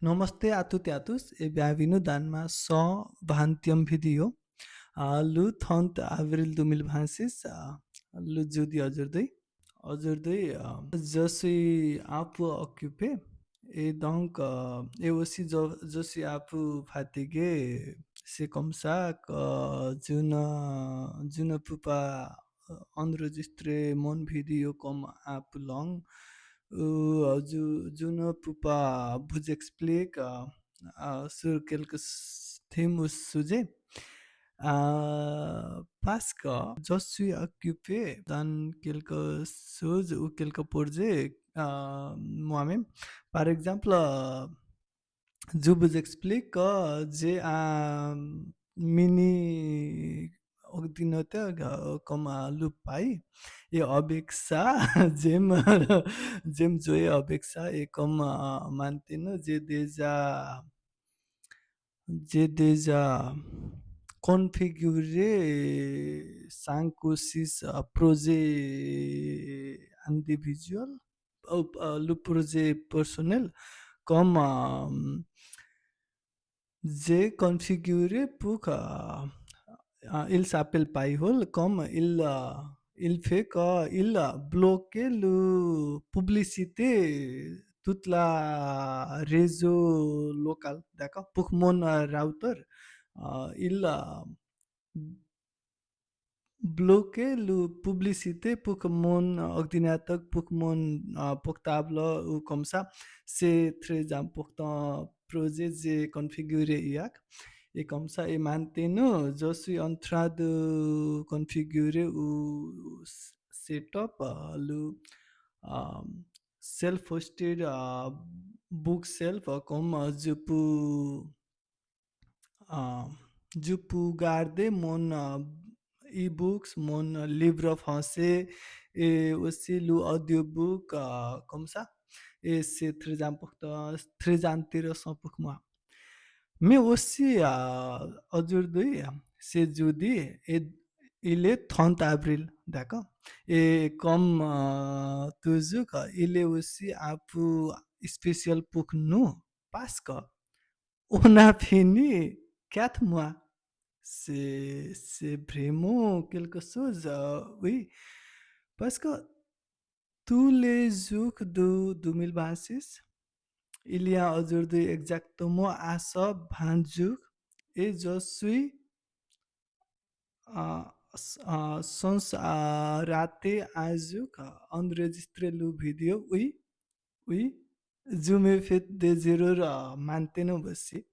Namaste a tutti a tous e bem-vindo a mais um vídeo. Lu thont avril 2026 lu judi aujourd'hui je suis un peu occupé et donc et aussi je suis un peu fatigué. C'est comme ça que je ne peux pas enregistrer mon vidéo comme un peu long. Je ne peux pas vous expliquer sur quelques thèmes ou sujets parce que je suis occupé dans quelque chose ou quelques projets moi-même. Par exemple, je vous explique que j'ai un mini ordinateur comme le Pi. Et avec ça, j'aime jouer avec ça. Et comme maintenant, j'ai déjà configuré 5 ou 6 projets individuels, le projet personnel, comme j'ai configuré pour que il s'appelle Pi-hole, comme il fait qu'il bloque le publicité toute la réseau local, d'accord? Pour mon router, il bloquer la publicité pour que mon ordinateur, pour que mon portable ou comme ça. C'est très important projet j'ai configuré hier. Et comme ça, et maintenant, je suis en train de configurer ou setup le euh, self-hosted book self comme euh, je peux garder mon e-books, mon livre français et aussi l'audiobook comme ça. Et c'est très important, très intéressant pour moi. Mais aussi, aujourd'hui, c'est jeudi et il est 30 avril, d'accord? Et comme toujours, il est aussi un peu spécial pour nous parce que on a fini 4 mois. C'est vraiment quelque chose, oui. Parce que tous les jours de 2026, il y a aujourd'hui exactement à ça 20 jours et je suis euh, sans rater un jour enregistrer le vidéo. Oui, oui, je me fais des erreurs maintenant aussi.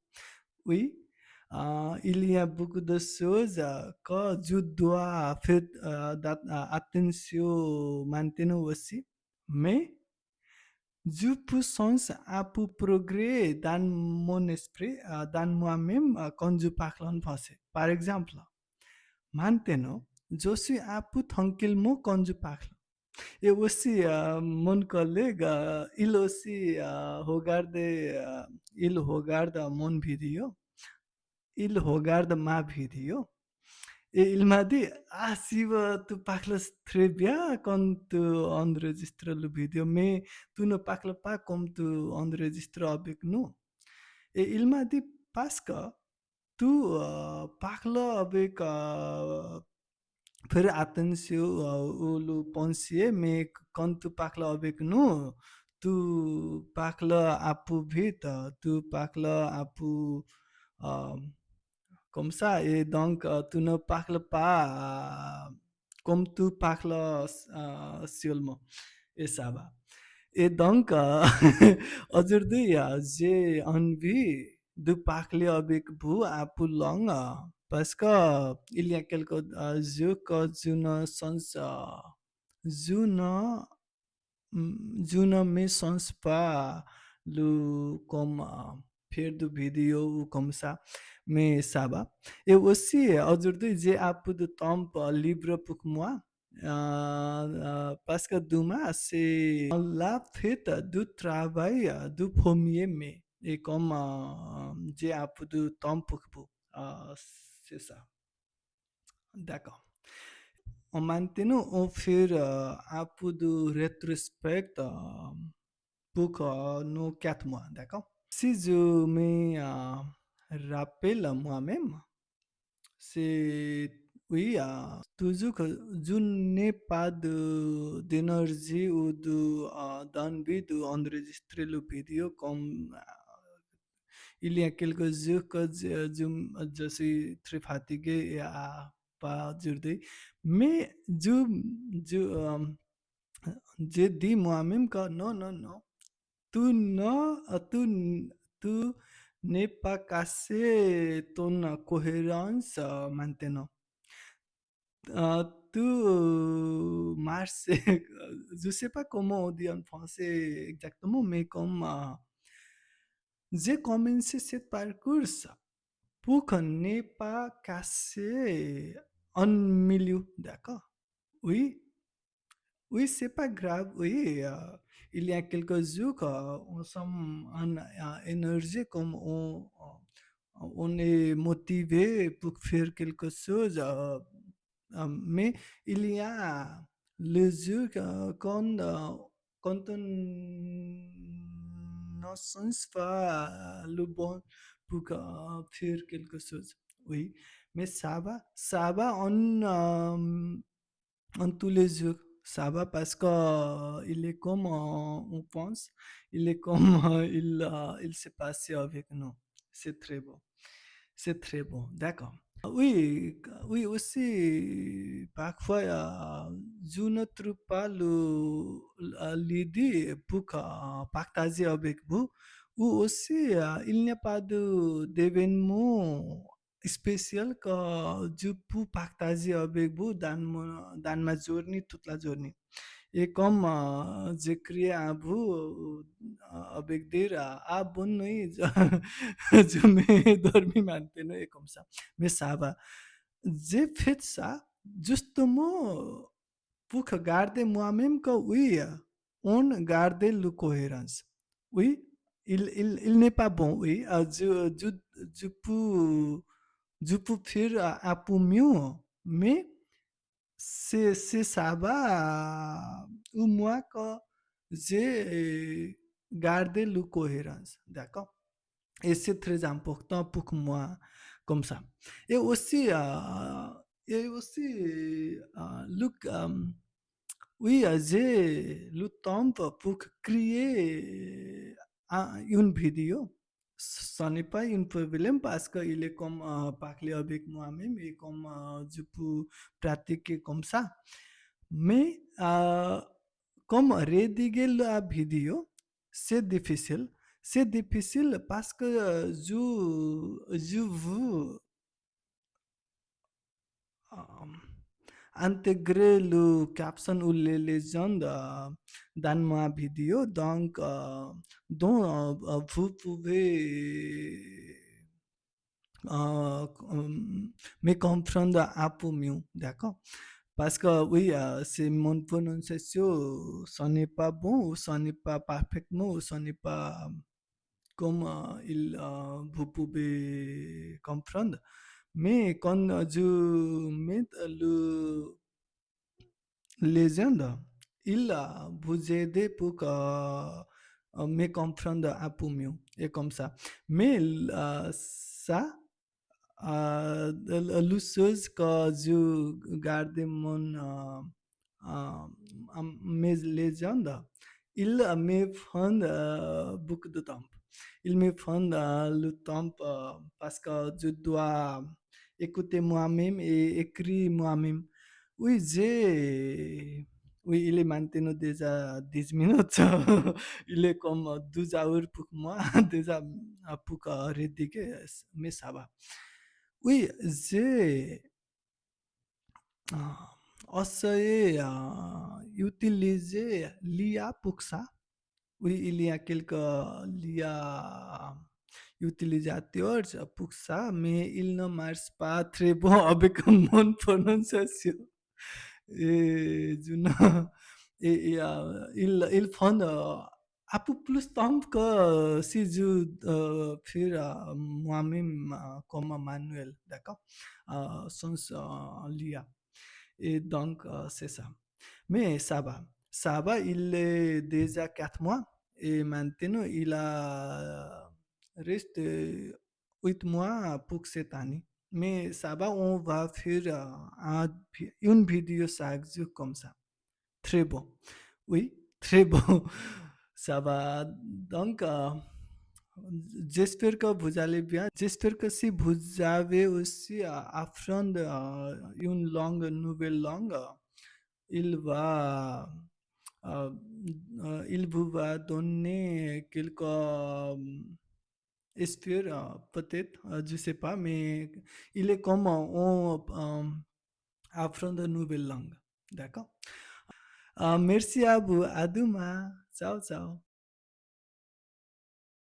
Oui, il y a beaucoup de choses que je dois faire attention maintenant aussi. Mais je peux sens un peu progrès dans mon esprit, dans moi-même, quand je parle en français. Par exemple, maintenant, je suis un peu tranquillement quand je parle. Et aussi, mon collègue, il regarde mon vidéo, il regarde ma vidéo. Et il m'a dit, ah, Siva, tu parles très bien quand tu enregistres le vidéo, mais tu ne parles pas comme tu enregistres avec nous. Et il m'a dit, parce que tu parles avec faire attention au pensier, mais quand tu parles avec nous, tu parles un peu vite, tu parles un peu euh, comme ça. Et donc, tu ne parles pas comme tu parles seulement. Et ça va. Et donc, aujourd'hui, j'ai envie de parler avec vous un peu long parce que il y a quelques jours que je ne, je ne me sens pas comme faire de vidéo ou comme ça, mais ça va. Et aussi, aujourd'hui, j'ai un peu de temps libre pour moi. Parce que demain, c'est la fête du travail du 1er mai. Et comme j'ai un peu de temps pour vous, c'est ça. D'accord. Maintenant, on fait un peu de rétrospect pour nos 4 mois, d'accord? Si je me rappelle moi-même, c'est oui, toujours que je n'ai pas d'énergie ou d'envie d'enregistrer le vidéo comme il y a quelques jours que je suis très fatigué et pas aujourd'hui. Mais j'ai dit moi-même que non, non, non, tu tu n'es pas cassé ton cohérence maintenant. Euh, tu marches, je sais pas comment on dit en français exactement, mais comme j'ai commencé cette parcours pour qu'on n'ait pas cassé en milieu, d'accord? Oui, oui, c'est pas grave, oui. Il y a quelques jours qu'on sommes en énergie, comme on est motivé pour faire quelque chose. Mais il y a les jours quand on ne sent pas le bon pour faire quelque chose. Oui, mais ça va en tous les jours. Ça va parce que il est comme on pense, il est comme il s'est passé avec nous. C'est très bon. C'est très bon, d'accord. Oui, oui aussi, parfois, je ne trouve pas l'idée pour partager avec vous. Ou aussi, il n'y a pas d'événement spécial que je peux partager avec vous dans ma journée, toute la journée. Et comme j'ai crié à vous avec dire ah bonne nuit, je me dormi maintenant et comme ça. Mais ça va. J'ai fait ça justement pour que garder moi-même que oui, on garde le cohérence. Oui, il n'est pas bon, oui. Je je peux faire un peu mieux, mais c'est ça va au moins que j'ai gardé le cohérence, d'accord? Et c'est très important pour moi comme ça. Et aussi, look, oui, j'ai le temps pour créer une vidéo. Ce n'est pas un problème parce qu'il est comme parler avec moi-même et comme je peux pratiquer comme ça. Mais comme rédiger la vidéo, c'est difficile. C'est difficile parce que je veux euh, intégrer le caption ou les légendes dans ma vidéo. Donc, vous pouvez me comprendre un peu mieux, d'accord? Parce que oui, c'est mon prononciation, ce n'est pas bon, ou ce n'est pas parfaitement, ou ce n'est pas comme vous pouvez comprendre. Mais quand je mets le légende, il vous aide pour me comprendre un peu mieux, et comme ça. Mais ça, le chose que je garde mes légendes, il me prend beaucoup de temps. Il me prend le temps parce que je dois écouter moi-même et écrire moi-même. Oui, oui, il est maintenant déjà 10 minutes. Il est comme 12 heures pour moi, déjà pour rédiger, mais ça va. Oui, j'ai essayé d'utiliser l'IA pour ça. Oui, il y a quelques l'IA utilisateurs pour ça, mais il ne marche pas très bon avec mon prononciation. Et, je ne- ils font un peu plus temps que si je fais moi-même comme manuel, d'accord? Sans l'IA. Et donc, c'est ça. Mais ça va. Ça va, il est déjà 4 mois et maintenant Reste with moi pour cette année. Mais ça va, on va faire une vidéo chaque jour comme ça. Très bon. Oui, très bon. Ça va. Donc, j'espère que vous allez bien. J'espère que si vous avez aussi apprendre une langue, nouvelle langue, il va, euh, il vous va donner quelques espère, peut-être, je sais pas, mais il est comme on apprendre de nouvelles langues. D'accord? Merci à vous. À demain. Ciao, ciao.